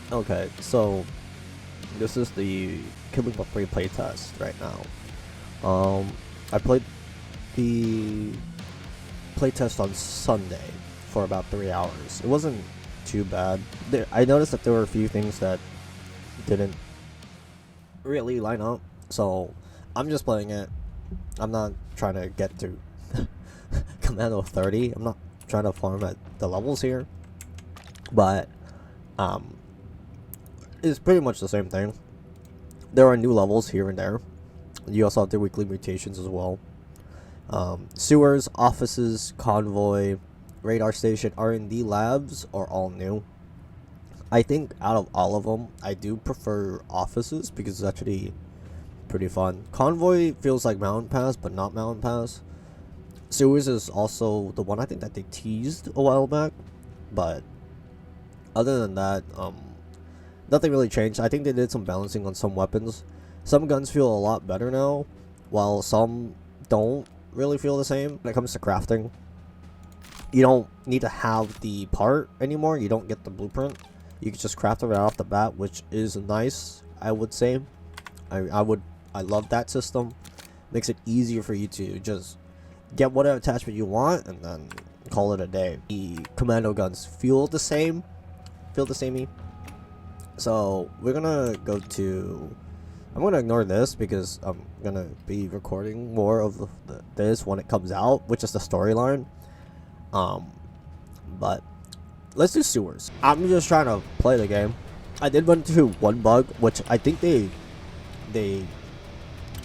Okay, so this is the Killing for Free playtest right now. I played the playtest on Sunday for about 3 hours. It wasn't too bad. I noticed that there were a few things that didn't really line up, so I'm just playing it. I'm not trying to get to Commando 30. I'm not trying to farm at the levels here, but it's pretty much the same thing. There are new levels here and there. You also have the weekly mutations as well. Sewers, offices, convoy, radar station, R&D labs are all new. I think out of all of them, I do prefer offices because it's actually pretty fun. Convoy feels like Mountain Pass, but not Mountain Pass. Sewers is also the one I think that they teased a while back, but other than that, nothing really changed. I think they did some balancing on some weapons. Some guns feel a lot better now, while some don't really feel the same when it comes to crafting. You don't need to have the part anymore. You don't get the blueprint. You can just craft it right off the bat, which is nice, I would say. I love that system. Makes it easier for you to just get whatever attachment you want and then call it a day. The commando guns feel the same. So we're gonna go to, I'm gonna ignore this because I'm gonna be recording more of this when it comes out, which is the storyline. But let's do sewers. I'm just trying to play the game. I did run into one bug, which I think they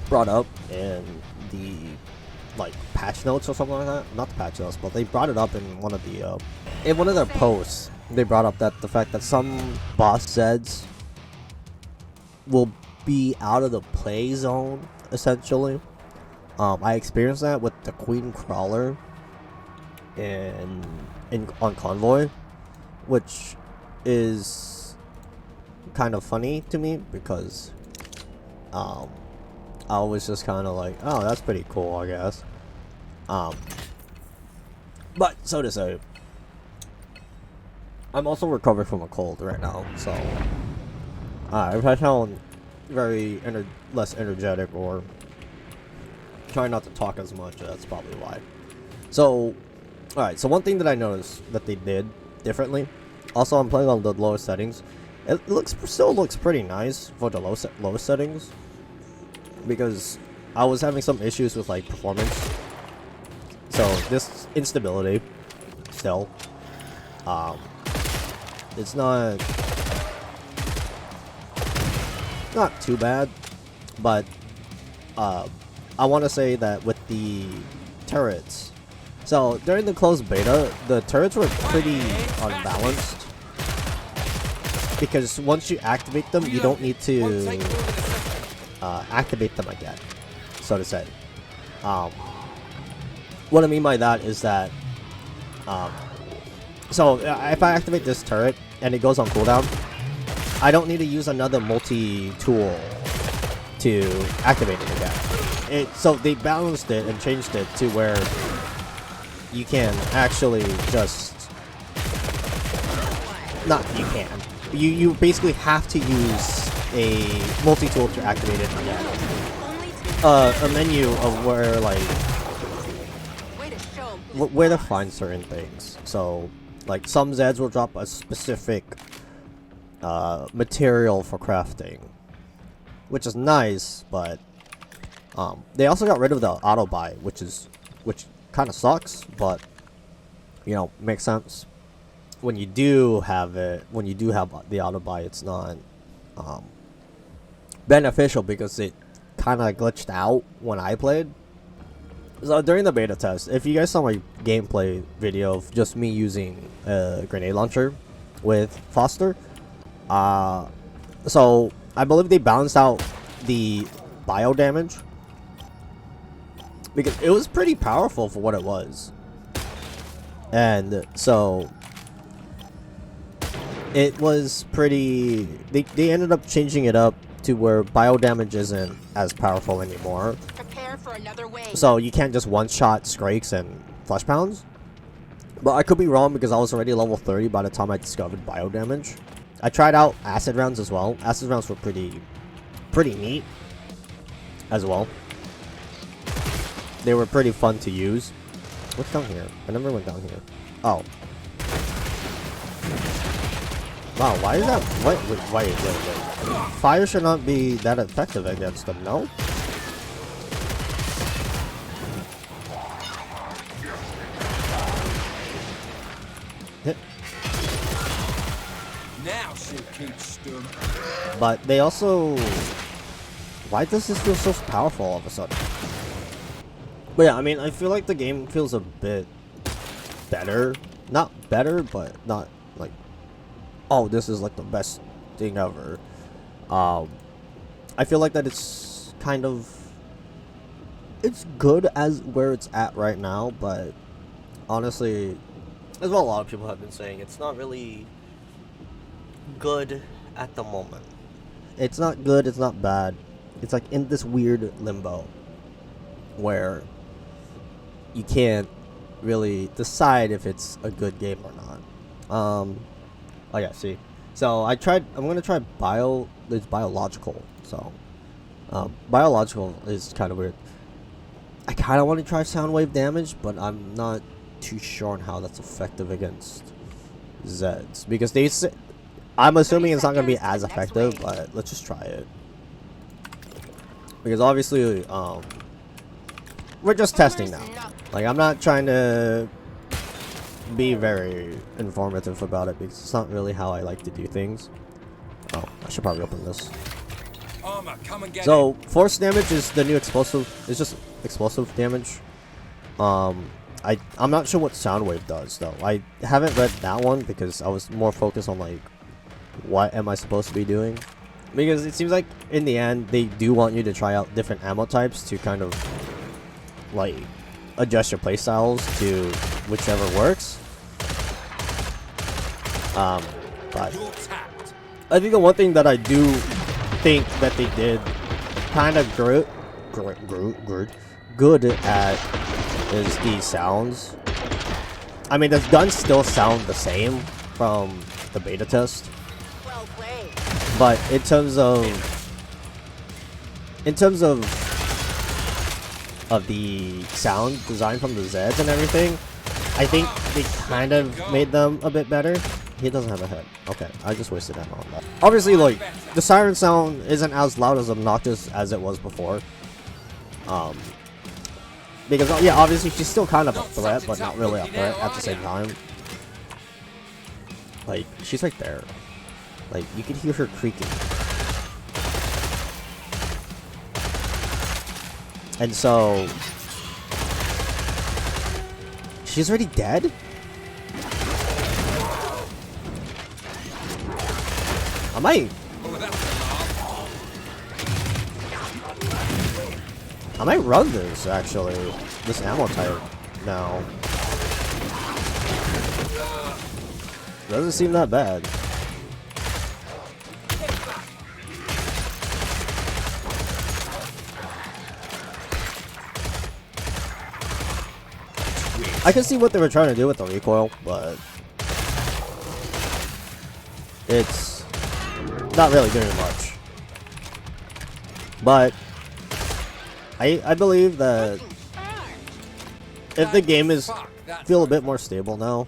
brought up in the like patch notes or something like that. Not the patch notes, but they brought it up in one of their posts. They brought up that the fact that some boss Zeds will be out of the play zone essentially. I experienced that with the Queen Crawler on Convoy, which is kind of funny to me because I was just kind of like, oh, that's pretty cool, I guess. But so to say, I'm also recovering from a cold right now, so if I sound very less energetic or try not to talk as much, that's probably why. So, alright, so one thing that I noticed that they did differently, also I'm playing on the lowest settings, it still looks pretty nice for the lowest settings, because I was having some issues with like performance, so this instability still, it's not too bad, but I want to say that with the turrets, so during the closed beta, the turrets were pretty unbalanced, because once you activate them, you don't need to activate them again, so to say. What I mean by that is that so if I activate this turret and it goes on cooldown, I don't need to use another multi-tool to activate it again. So they balanced it and changed it to where you can actually just you basically have to use a multi-tool to activate it again. A menu of where to find certain things. So like some Zeds will drop a specific material for crafting, which is nice, but they also got rid of the auto buy, which kind of sucks, but you know, makes sense. When you do have the auto buy, it's not beneficial because it kind of glitched out when I played. So during the beta test, if you guys saw my gameplay video of just me using a grenade launcher with Foster, so I believe they balanced out the bio damage because it was pretty powerful for what it was, and so it was pretty. They ended up changing it up to where bio damage isn't as powerful anymore. Prepare for another wave. So you can't just one-shot Skrakes and Flesh Pounds. But I could be wrong because I was already level 30 by the time I discovered bio damage. I tried out acid rounds as well. Acid rounds were pretty neat as well. They were pretty fun to use. What's down here? I never went down here. Oh. Wow, why is that? Wait. Fire should not be that effective against them, no? Hit. Now she'll keep stum. But they also... Why does this feel so powerful all of a sudden? But yeah, I mean, I feel like the game feels a bit better. Not better, but not like, oh, this is like the best thing ever. I feel like that it's kind of... It's good as where it's at right now, but honestly, as what a lot of people have been saying, it's not really good at the moment. It's not good, it's not bad. It's like in this weird limbo where you can't really decide if it's a good game or not. Oh yeah, see. So I'm gonna try it's biological. So biological is kind of weird. I kind of want to try sound wave damage, but I'm not too sure on how that's effective against Zeds, because I'm assuming it's not gonna be as effective, but let's just try it. Because obviously, we're just testing now. Like, I'm not trying to be very informative about it, because it's not really how I like to do things. Oh, I should probably open this. So, force damage is the new explosive. It's just explosive damage. I'm not sure what Soundwave does, though. I haven't read that one, because I was more focused on, like, what am I supposed to be doing? Because it seems like, in the end, they do want you to try out different ammo types to kind of, like, adjust your playstyles to whichever works. But I think the one thing that I do think that they did kind of good at is the sounds. I mean, the guns still sound the same from the beta test. But in terms of the sound design from the Zeds and everything, I think they kind of made them a bit better. He doesn't have a head. Okay, I just wasted ammo on that. Obviously, like, the siren sound isn't as loud as obnoxious as it was before. Because, yeah, obviously she's still kind of a threat, but not really a threat at the same time. Like, she's right there. Like, you can hear her creaking. And so... She's already dead? I might run this, actually. This ammo type now. Doesn't seem that bad. I can see what they were trying to do with the recoil, but it's not really doing much. But I believe that if the game feel a bit more stable now,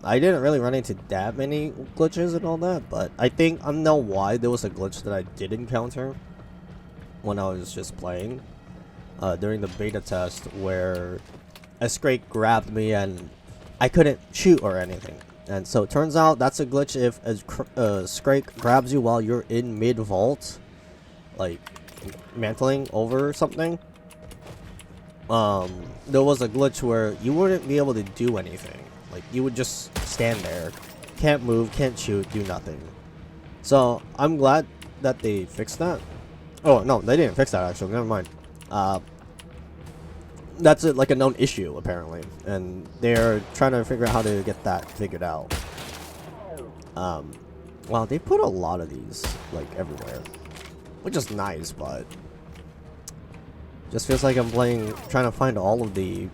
I didn't really run into that many glitches and all that, but I think I know why there was a glitch that I did encounter when I was just playing during the beta test, where a Scrake grabbed me and I couldn't shoot or anything. And so it turns out that's a glitch if a Scrake grabs you while you're in mid-vault, like mantling over something. There was a glitch where you wouldn't be able to do anything. Like, you would just stand there, can't move, can't shoot, do nothing. So I'm glad that they fixed that. Oh no, they didn't fix that actually, never mind. That's like a known issue apparently, and they're trying to figure out how to get that figured out. Wow, they put a lot of these like everywhere, which is nice, but just feels like I'm trying to find all the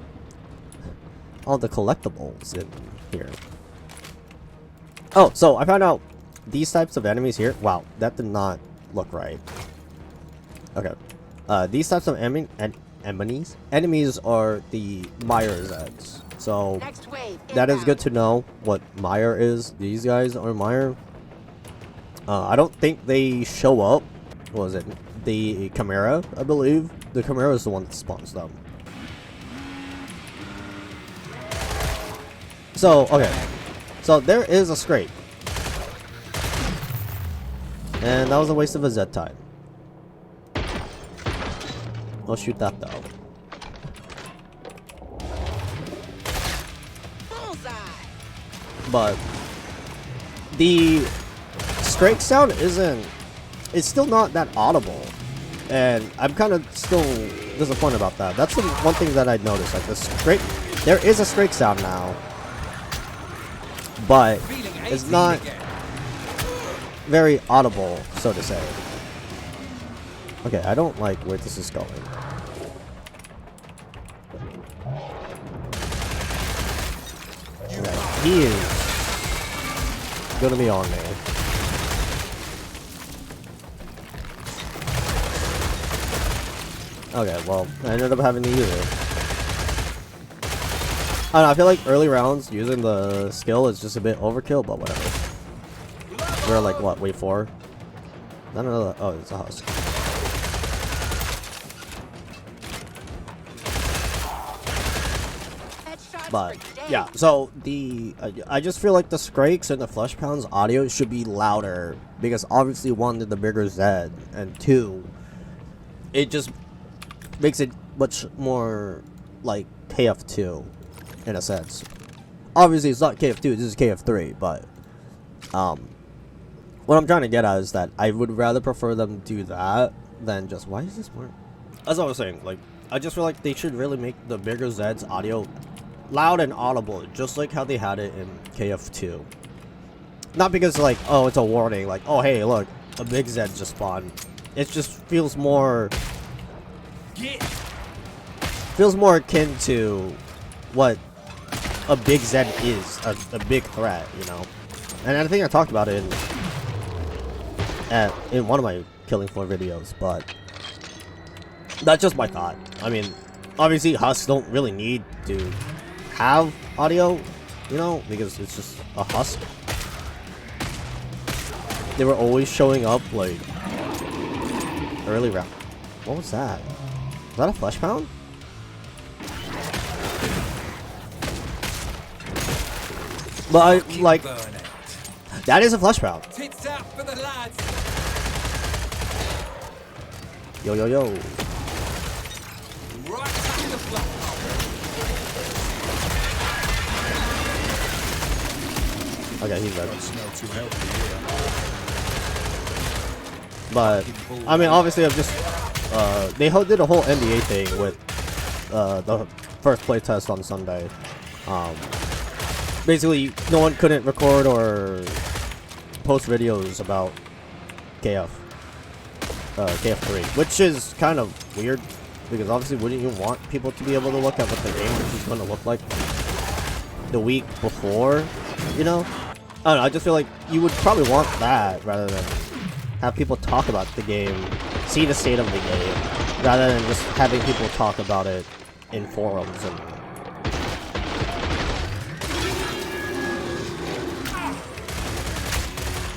collectibles in here. Oh, so I found out these types of enemies here. Wow, that did not look right. Okay. These types of enemies are the Meyer Zeds. So that is good to know what Meyer is. These guys are Meyer. I don't think they show up. What was it? The Chimera, I believe. The Chimera is the one that spawns them. So, okay. So there is a scrape. And that was a waste of a Z time. I'll shoot that though. But the scrape sound it's still not that audible. And I'm kind of still disappointed about that. That's the one thing that I noticed. Like the scrape, there is a scrape sound now. But it's not very audible, so to say. Okay, I don't like where this is going. Okay, he is gonna be on me. Okay, well, I ended up having to use it. I don't know, I feel like early rounds using the skill is just a bit overkill, but whatever. We're like, what, wave 4? I don't know. Oh, it's a husk. But yeah, so I just feel like the Scrakes and the Flesh Pounds audio should be louder because obviously one, they're the bigger Z, and two, it just makes it much more like KF2 in a sense. Obviously, it's not KF2, this is KF3, but what I'm trying to get at is that I would rather prefer them do that than just why is this more? As I was saying, like I just feel like they should really make the bigger Z's audio loud and audible, just like how they had it in KF2. Not because like, oh, it's a warning, like, oh hey, look, a big Z just spawned. It just feels more akin to what a big Z is, a big threat, you know. And I think I talked about it in one of my Killing Floor videos, but that's just my thought. I mean, obviously husks don't really need to have audio, you know, because it's just a husk. They were always showing up like early round. What was that? Was that a Flesh Pound? But I like that is a Flesh Pound. Tits out for the lads. Yo yo yo. Right back in the block. Okay, he's dead. Don't smell too healthy here. But I mean, obviously, I've just they did a whole NBA thing with the first playtest on Sunday. Basically, no one couldn't record or post videos about KF3, which is kind of weird because obviously, wouldn't you want people to be able to look at what the game is going to look like the week before? You know, I don't know. I just feel like you would probably want that rather than have people talk about the game, see the state of the game, rather than just having people talk about it in forums and.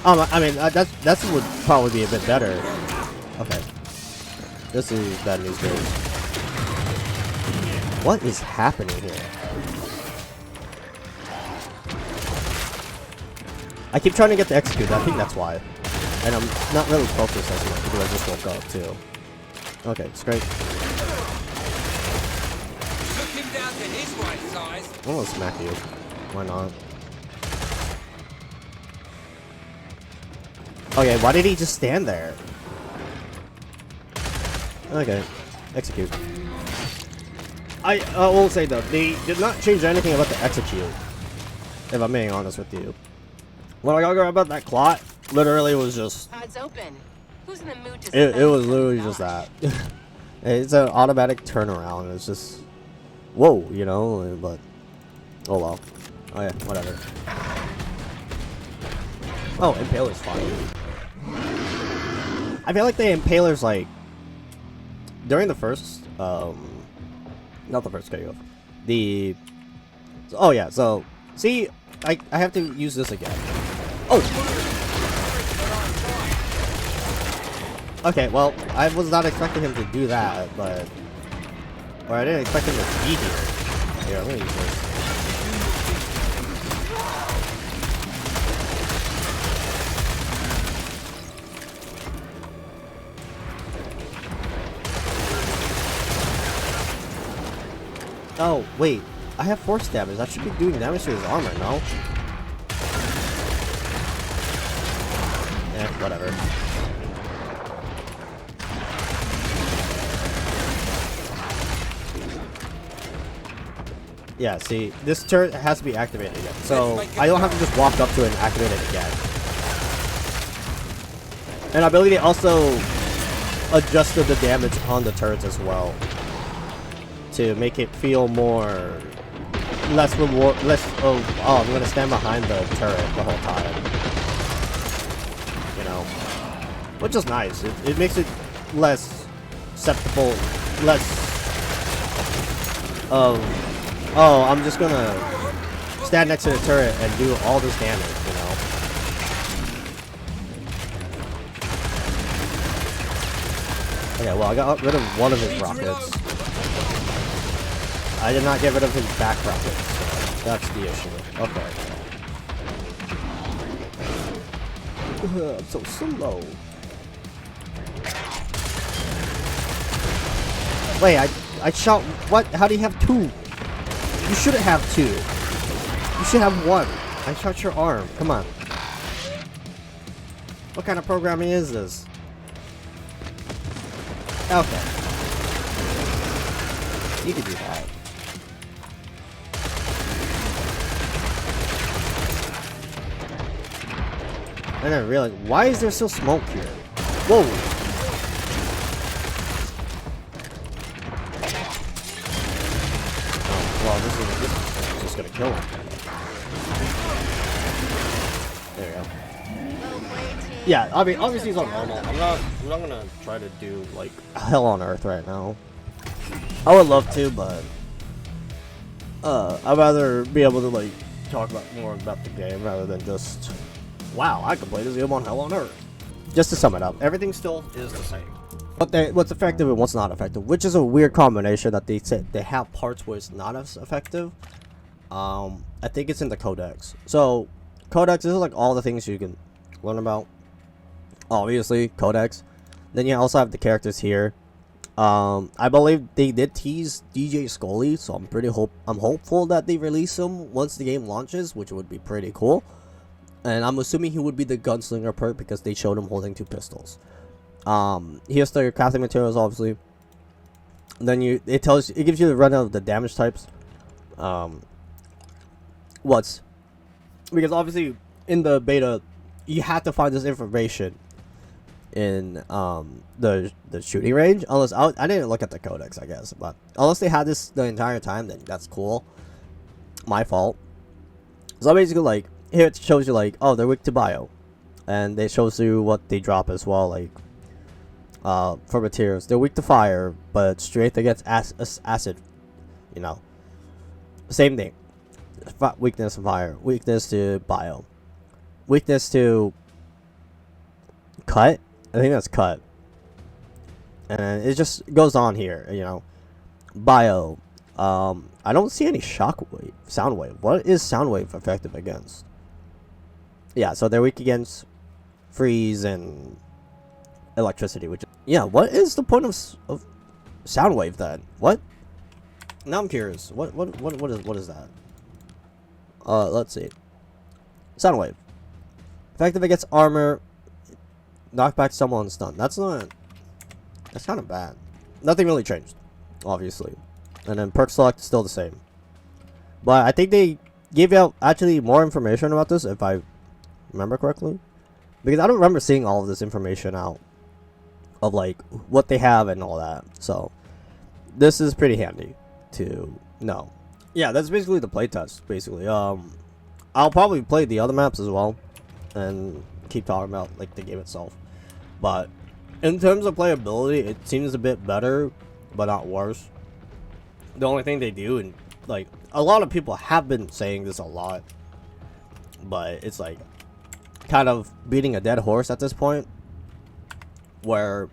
I mean, that would probably be a bit better. Okay. This is bad news, guys. What is happening here? I keep trying to get to execute, I think that's why. And I'm not really focused as much because I just woke up, too. Okay, it's great. Took him down to his right size. I'm gonna smack you. Why not? Okay, why did he just stand there? Okay, execute. I will say though, they did not change anything about the execute. If I'm being honest with you. What I got about that clot, literally was just. Odds open. Who's in the mood to It was literally just that. It's an automatic turnaround. It's just, whoa, you know. But oh well. Oh yeah, whatever. Oh, Impalers fine. I feel like the Impalers, like, during the first, not the first KO. Oh yeah, so, see, I have to use this again. Oh! Okay, well, I was not expecting him to do that, but... Or I didn't expect him to be here. Here, I'm gonna use this. Oh, wait. I have force damage. That should be doing damage to his armor, no? Eh, whatever. Yeah, see, this turret has to be activated again. So, I don't have to just walk up to it and activate it again. And I believe they also adjusted the damage on the turrets as well. To make it feel more... less reward... less... Oh, I'm gonna stand behind the turret the whole time. You know? Which is nice. It makes it less susceptible, less... oh, I'm just gonna stand next to the turret and do all this damage, you know? Okay, well, I got rid of one of his rockets. I did not get rid of his back rockets, so that's the issue. Okay. I'm so slow. Wait, I shot... What? How do you have two? You shouldn't have two. You should have one. I shot your arm. Come on. What kind of programming is this? Okay. You can do that. And I realized, why is there still smoke here? Whoa! Oh, well, this is just gonna kill him. There we go. Yeah, I mean, obviously it's on normal. I'm not gonna try to do like hell on earth right now. I would love to, but I'd rather be able to like talk about more about the game rather than just. Wow, I can play this game on hell on earth. Just to sum it up, everything still is the same. But what's effective and what's not effective, which is a weird combination that they said they have parts where it's not as effective. I think it's in the Codex. So, Codex is like all the things you can learn about. Obviously, Codex. Then you also have the characters here. I believe they did tease DJ Scully, so I'm hopeful that they release him once the game launches, which would be pretty cool. And I'm assuming he would be the gunslinger perk because they showed him holding 2 pistols. Here's the crafting materials, obviously. And then it gives you the rundown of the damage types. Because obviously in the beta, you have to find this information in the shooting range. Unless I didn't look at the Codex, I guess, but unless they had this the entire time, then that's cool. My fault. So basically, like. Here it shows you like, oh, they're weak to bio, and it shows you what they drop as well, like for materials. They're weak to fire, but strength against acid, you know. Same thing. Weakness to fire, weakness to bio, weakness to cut. I think that's cut, and it just goes on here, you know. Bio. I don't see any shockwave, soundwave. What is soundwave effective against? Yeah, so they're weak against freeze and electricity, which... Yeah, what is the point of Soundwave then? What? Now I'm curious. What is that? Let's see. Soundwave. Effective against armor. Knock back someone stunned. That's kind of bad. Nothing really changed, obviously. And then perk select is still the same. But I think they gave out actually more information about this, if I remember correctly, because I don't remember seeing all of this information out of like what they have and all that. So this is pretty handy to know. Yeah, that's basically the playtest. Basically, I'll probably play the other maps as well, and keep talking about like the game itself. But in terms of playability, it seems a bit better, but not worse. The only thing they do, and like a lot of people have been saying this a lot, but it's like kind of beating a dead horse at this point, where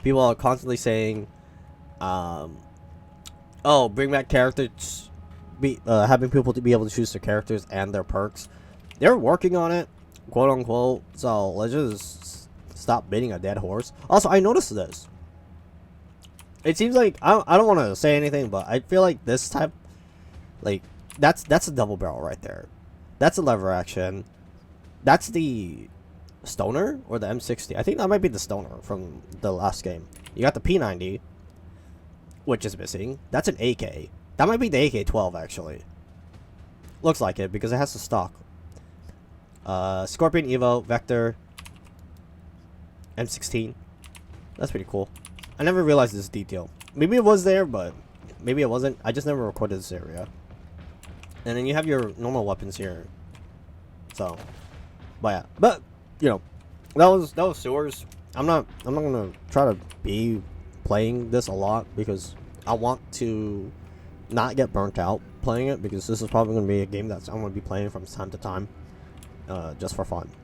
people are constantly saying, "Oh, bring back characters." Having people to be able to choose their characters and their perks. They're working on it, quote unquote. So let's just stop beating a dead horse. Also, I noticed this. It seems like I don't want to say anything, but I feel like this type, like that's a double barrel right there. That's a lever action. That's the Stoner or the M60. I think that might be the Stoner from the last game. You got the P90, which is missing. That's an AK. That might be the AK-12 actually. Looks like it because it has the stock. Scorpion Evo, Vector, M16. That's pretty cool. I never realized this detail. Maybe it was there, but maybe it wasn't. I just never recorded this area. And then you have your normal weapons here. So, but yeah, but you know, that was Sewers. I'm not gonna try to be playing this a lot because I want to not get burnt out playing it, because this is probably gonna be a game that I'm gonna be playing from time to time, just for fun.